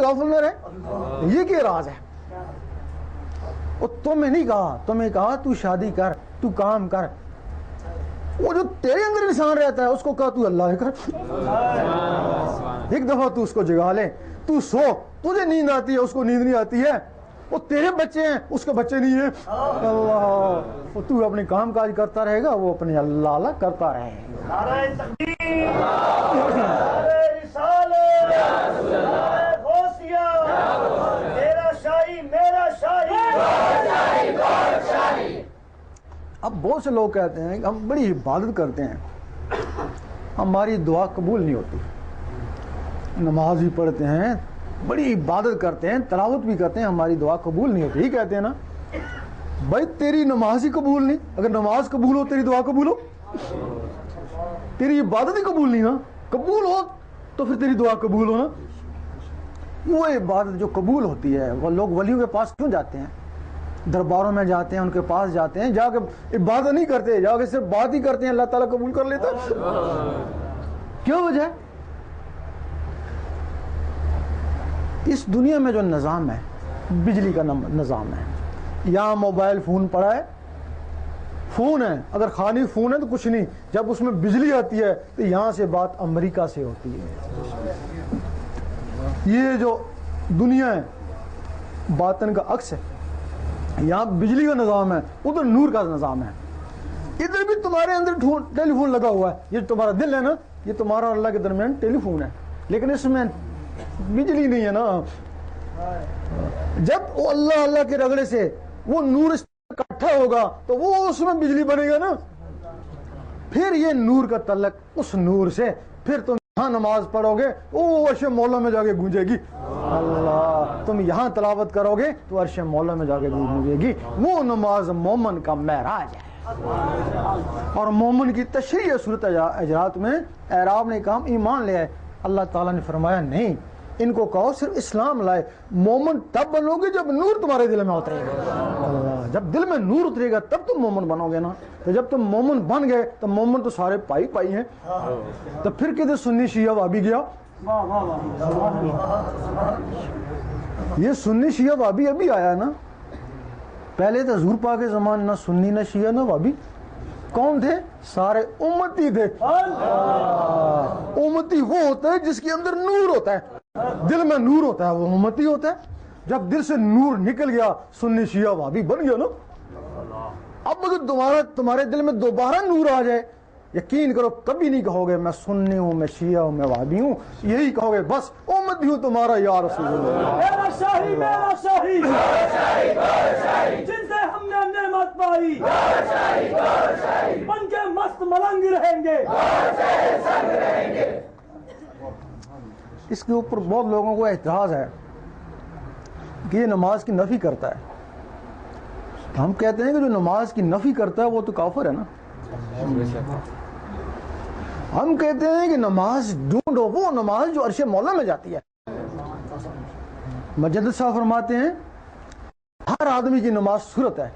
تغافل میں رہے؟ یہ کیا راز ہے؟ اور تمہیں نہیں کہا، تمہیں کہا تو شادی کر، تو کام کر. وہ جو تیرے اندر انسان رہتا ہے اس کو کہا تو اللہ کر. ایک دفعہ تو اس کو جگا لے، تو سو، تجھے نیند آتی ہے اس کو نیند نہیں آتی ہے. وہ تیرے بچے ہیں اس کے بچے نہیں ہیں. اللہ، تو اپنے کام کاج کرتا رہے گا، وہ اپنے اللہ اللہ کرتا رہے گا. نعرہ تکبیر، نعرہ رسالت، نعرہ غوثیہ، تیرا شاہی میرا شاہی. اب بہت سے لوگ کہتے ہیں کہ ہم بڑی عبادت کرتے ہیں، ہماری دعا قبول نہیں ہوتی. نماز بھی پڑھتے ہیں، بڑی عبادت کرتے ہیں، تلاوت بھی کرتے ہیں، ہماری دعا قبول نہیں ہوتی. یہ کہتے ہیں نا بھائی تیری نماز ہی قبول نہیں. اگر نماز قبول ہو تیری دعا قبول ہو؟ تیری عبادت ہی قبول نہیں نا. قبول ہو تو پھر تیری دعا قبول ہو نا. وہ عبادت جو قبول ہوتی ہے، وہ لوگ ولیوں کے پاس کیوں جاتے ہیں؟ درباروں میں جاتے ہیں، ان کے پاس جاتے ہیں، جا کے عبادت نہیں کرتے، جا کے صرف بات ہی کرتے ہیں، اللہ تعالیٰ قبول کر لیتا ہے. کیوں وجہ ہے؟ اس دنیا میں جو نظام ہے بجلی کا نظام ہے. یہاں موبائل فون پڑا ہے، فون ہے، اگر خالی فون ہے تو کچھ نہیں. جب اس میں بجلی آتی ہے تو یہاں سے بات امریکہ سے ہوتی ہے. یہ جو دنیا ہے باطن کا عکس ہے. یہاں بجلی کا نظام ہے، ادھر نور کا نظام ہے. ادھر بھی تمہارے اندر ٹیلی فون لگا ہوا ہے. یہ تمہارا دل ہے نا، یہ تمہارا اور اللہ کے درمیان ٹیلی فون ہے، لیکن اس میں بجلی نہیں ہے نا. جب وہ اللہ اللہ کے رگڑے سے وہ نور اکٹھا ہوگا تو وہ اس میں بجلی بنے گا نا. پھر یہ نور کا تعلق اس نور سے، پھر تم یہاں نماز پڑھو گے وہ عرش مولا میں جا کے گونجے گی. اللہ، تم یہاں تلاوت کرو گے تو عرش مولا میں جا کے گونجے گی. وہ نماز مومن کا معراج ہے. اور مومن کی تشریح صورت اجرات میں اعراب نے کہا ایمان لے آئے. اللہ تعالیٰ نے فرمایا نہیں، ان کو کہو صرف اسلام لائے. مومن تب بنو گے جب نور تمہارے دل میں اترے گا. جب دل میں نور اترے گا تب تم مومن بنو گے نا. تو جب تم مومن بن گئے تو مومن تو سارے پائی پائی ہیں. تو پھر کدھر سنی شیعہ وابی گیا؟ یہ سنی شیعہ وابی ابھی آیا نا. پہلے تو حضور پاک کے زمان نہ سنی نہ شیعہ نہ وابی. کون تھے؟ سارے امتی تھے. امتی وہ ہوتا ہے جس کے اندر نور ہوتا ہے، دل میں نور ہوتا ہے، وہ امتی ہوتا ہے. جب دل سے نور نکل گیا سنی شیعہ وابی بن گیا نا. اب اگر تمہارے دل میں دوبارہ نور آ جائے، یقین کرو کبھی نہیں کہو گے میں سنی ہوں، میں شیعہ ہوں، میں وابی ہوں. یہی کہو گے بس امتی ہوں تمہارا یا رسول اللہ. میرا شاہی میرا شاہی، جن سے ہم نے نعمت پائی، بن کے مست ملنگ رہیں گے. اس کے اوپر بہت لوگوں کو اعتراض ہے کہ یہ نماز کی نفی کرتا ہے. ہم کہتے ہیں کہ جو نماز کی نفی کرتا ہے وہ تو کافر ہے نا. ہم کہتے ہیں کہ نماز ڈھونڈو وہ نماز جو عرش مولا میں جاتی ہے. مجدد صاحب فرماتے ہیں ہر آدمی کی نماز صورت ہے،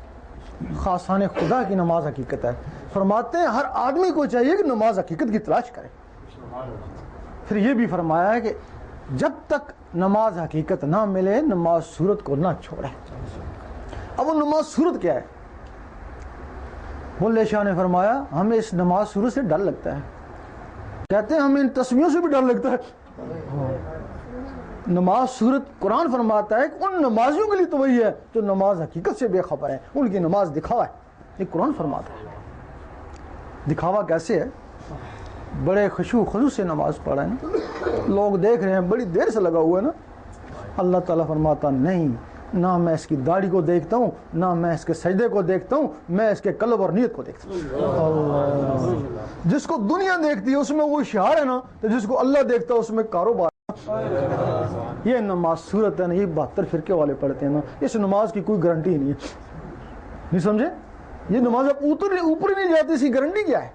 خاصان خدا کی نماز حقیقت ہے. فرماتے ہیں ہر آدمی کو چاہیے کہ نماز حقیقت کی تلاش کرے. پھر یہ بھی فرمایا ہے کہ جب تک نماز حقیقت نہ ملے نماز صورت کو نہ چھوڑے. اب وہ نماز صورت کیا ہے؟ مولوی شاہ نے فرمایا ہمیں اس نماز صورت سے ڈر لگتا ہے. کہتے ہیں ہمیں ان تسمیوں سے بھی ڈر لگتا ہے. نماز صورت قرآن فرماتا ہے کہ ان نمازیوں کے لیے تو وہی ہے جو نماز حقیقت سے بے خبر ہے، ان کی نماز دکھاوا ہے. یہ قرآن فرماتا ہے. دکھاوا کیسے ہے؟ بڑے خشوع خضوع سے نماز پڑھ رہے ہیں، لوگ دیکھ رہے ہیں، بڑی دیر سے لگا ہوا ہے نا. اللہ تعالیٰ فرماتا نہیں، نہ میں اس کی داڑھی کو دیکھتا ہوں، نہ میں اس کے سجدے کو دیکھتا ہوں، میں اس کے قلب اور نیت کو دیکھتا ہوں. جس کو دنیا دیکھتی ہے اس میں وہ اشعار ہے نا، تو جس کو اللہ دیکھتا ہے اس میں کاروبار. یہ نماز صورت ہے نا، یہ 72 فرقے والے پڑھتے ہیں نا. اس نماز کی کوئی گارنٹی نہیں ہے. نہیں سمجھے؟ یہ نماز اب اوپر ہی نہیں جاتی، اس کی گارنٹی کیا ہے؟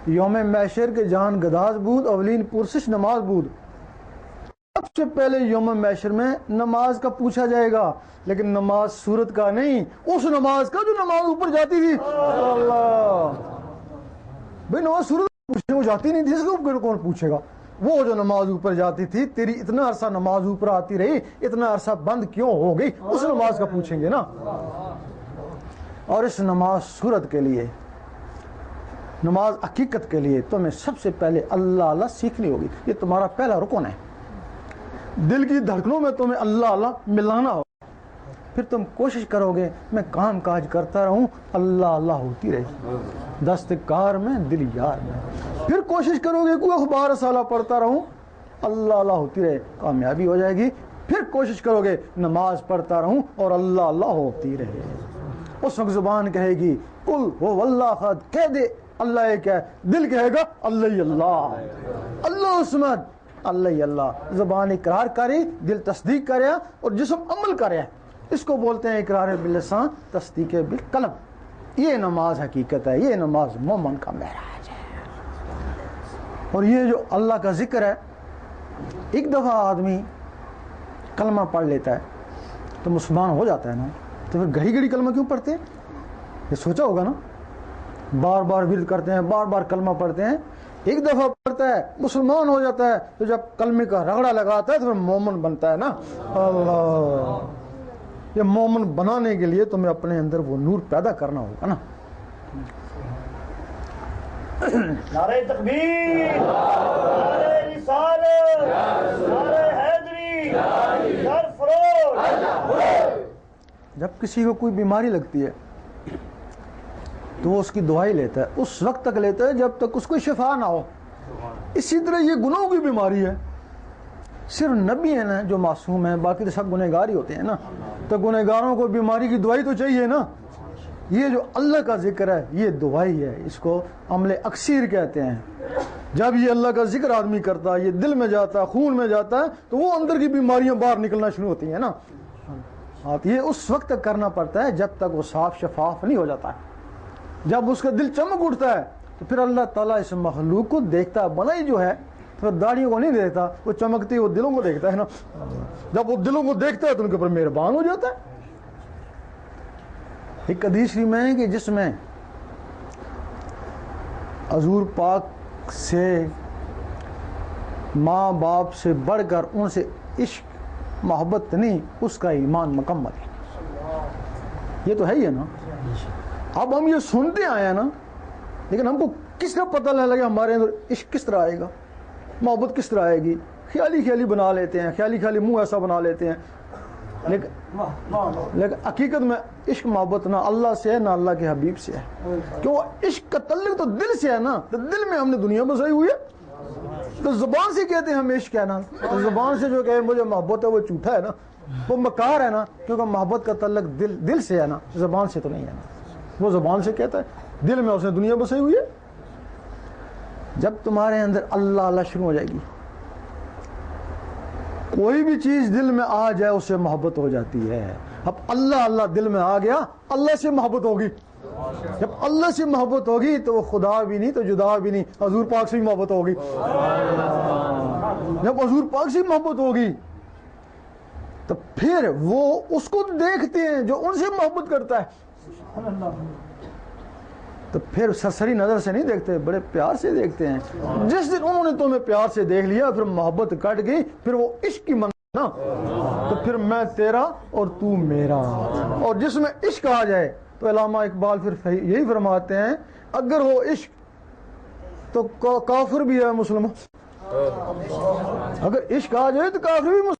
یوم محشر کے جان گداز بود اولین پرسش نماز بود. سب سے پہلے یوم محشر میں نماز کا پوچھا جائے گا، لیکن نماز صورت کا نہیں، اس نماز کا جو نماز اوپر جاتی تھی. اللہ بھائی نماز صورت پوچھنے کو جاتی نہیں تھی، اس کو کون پوچھے گا؟ وہ جو نماز اوپر جاتی تھی، تیری اتنا عرصہ نماز اوپر آتی رہی، اتنا عرصہ بند کیوں ہو گئی، اس نماز کا پوچھیں گے نا. اور اس نماز صورت کے لیے، نماز حقیقت کے لیے تمہیں سب سے پہلے اللہ اللہ سیکھنی ہوگی. یہ تمہارا پہلا رکن ہے. دل کی دھڑکنوں میں تمہیں اللہ اللہ ملانا ہوگا. پھر تم کوشش کرو گے میں کام کاج کرتا رہوں، اللہ اللہ ہوتی رہے، دستکار میں دل یار میں. پھر کوشش کرو گے کوئی اخبار رسالہ پڑھتا رہوں، اللہ اللہ ہوتی رہے، کامیابی ہو جائے گی. پھر کوشش کرو گے نماز پڑھتا رہوں اور اللہ اللہ ہوتی رہے. اس وقت زبان کہے گی قل هو اللہ احد، کہہ دے اللہ ایک ہے. دل کہے گا اللہ ہی اللہ، اللہ الصمد، اللہ ہی اللہ. زبان اقرار کرے، دل تصدیق کرے اور جسم عمل کرے. اس کو بولتے ہیں اقرار باللسان، تصدیق بالقلب. یہ نماز حقیقت ہے، یہ نماز مومن کا معراج ہے. اور یہ جو اللہ کا ذکر ہے، ایک دفعہ آدمی کلمہ پڑھ لیتا ہے تو مسلمان ہو جاتا ہے نا، تو پھر گھڑی گھڑی کلمہ کیوں پڑھتے ہیں؟ یہ سوچا ہوگا نا. بار بار ورد کرتے ہیں، بار بار کلمہ پڑھتے ہیں. ایک دفعہ پڑھتا ہے مسلمان ہو جاتا ہے، تو جب کلمے کا رگڑا لگاتا ہے تو پھر مومن بنتا ہے نا. اللہ، یہ مومن بنانے کے لیے تمہیں اپنے اندر وہ نور پیدا کرنا ہوگا نا. نعرہ تکبیر، نعرہ رسالت، نعرہ حیدری، سرفروش. جب کسی کو کوئی بیماری لگتی ہے تو وہ اس کی دعائی لیتا ہے، اس وقت تک لیتا ہے جب تک اس کو شفا نہ ہو. اسی طرح یہ گناہوں کی بیماری ہے. صرف نبی ہیں نا جو معصوم ہیں، باقی تو سب گنہگار ہی ہوتے ہیں نا. تو گنہگاروں کو بیماری کی دوائی تو چاہیے نا. یہ جو اللہ کا ذکر ہے یہ دوائی ہے. اس کو عمل اکثیر کہتے ہیں. جب یہ اللہ کا ذکر آدمی کرتا ہے، یہ دل میں جاتا ہے، خون میں جاتا ہے، تو وہ اندر کی بیماریاں باہر نکلنا شروع ہوتی ہیں نا. یہ اس وقت تک کرنا پڑتا ہے جب تک وہ صاف شفاف نہیں ہو جاتا ہے. جب اس کا دل چمک اٹھتا ہے تو پھر اللہ تعالیٰ اس مخلوق کو دیکھتا ہے. بنائی جو ہے تو داڑھیوں کو نہیں دیکھتا، وہ چمکتی وہ دلوں کو دیکھتا ہے نا. جب وہ دلوں کو دیکھتا ہے تو ان کے اوپر مہربان ہو جاتا ہے. ایک حدیث میں ہے کہ جس میں حضور پاک سے، ماں باپ سے بڑھ کر ان سے عشق محبت نہیں، اس کا ایمان مکمل ہے. یہ تو ہے ہی ہے نا. اب ہم یہ سنتے آئے ہیں نا، لیکن ہم کو کس طرح پتہ لگا ہمارے اندر عشق کس طرح آئے گا، محبت کس طرح آئے گی. خیالی خیالی بنا لیتے ہیں، خیالی خیالی منہ ایسا بنا لیتے ہیں، لیکن حقیقت میں عشق محبت نہ اللہ سے ہے نہ اللہ کے حبیب سے ہے. کہ وہ عشق کا تعلق تو دل سے ہے نا. تو دل میں ہم نے دنیا بسائی ہوئی ہے. تو زبان سے کہتے ہیں ہم عشق ہے نا، تو زبان سے جو کہے مجھے محبت ہے وہ جھوٹا ہے نا، وہ مکار ہے نا. کیونکہ محبت کا تعلق دل سے ہے نا، زبان سے تو نہیں ہے نا. وہ زبان سے کہتا ہے، دل میں اس نے دنیا بسائی ہوئی ہے. جب تمہارے اندر اللہ اللہ شروع ہو جائے گی، کوئی بھی چیز دل میں آ جائے اس سے محبت ہو جاتی ہے. اب اللہ اللہ دل میں آ گیا، اللہ سے محبت ہوگی. جب اللہ سے محبت ہوگی تو وہ خدا بھی نہیں تو جدا بھی نہیں، حضور پاک سے بھی محبت ہوگی. جب حضور پاک سے محبت ہوگی تو پھر وہ اس کو دیکھتے ہیں جو ان سے محبت کرتا ہے. تو پھر سرسری نظر سے نہیں دیکھتے، بڑے پیار سے دیکھتے ہیں. جس دن انہوں نے تمہیں پیار سے دیکھ لیا، پھر محبت کٹ گئی، پھر وہ عشق کی منگنا، تو پھر میں تیرا اور تو میرا. اور جس میں عشق آ جائے تو علامہ اقبال پھر یہی فرماتے ہیں، اگر ہو عشق تو کافر بھی ہے مسلمان. اگر عشق آ جائے تو کافر بھی مسلمان.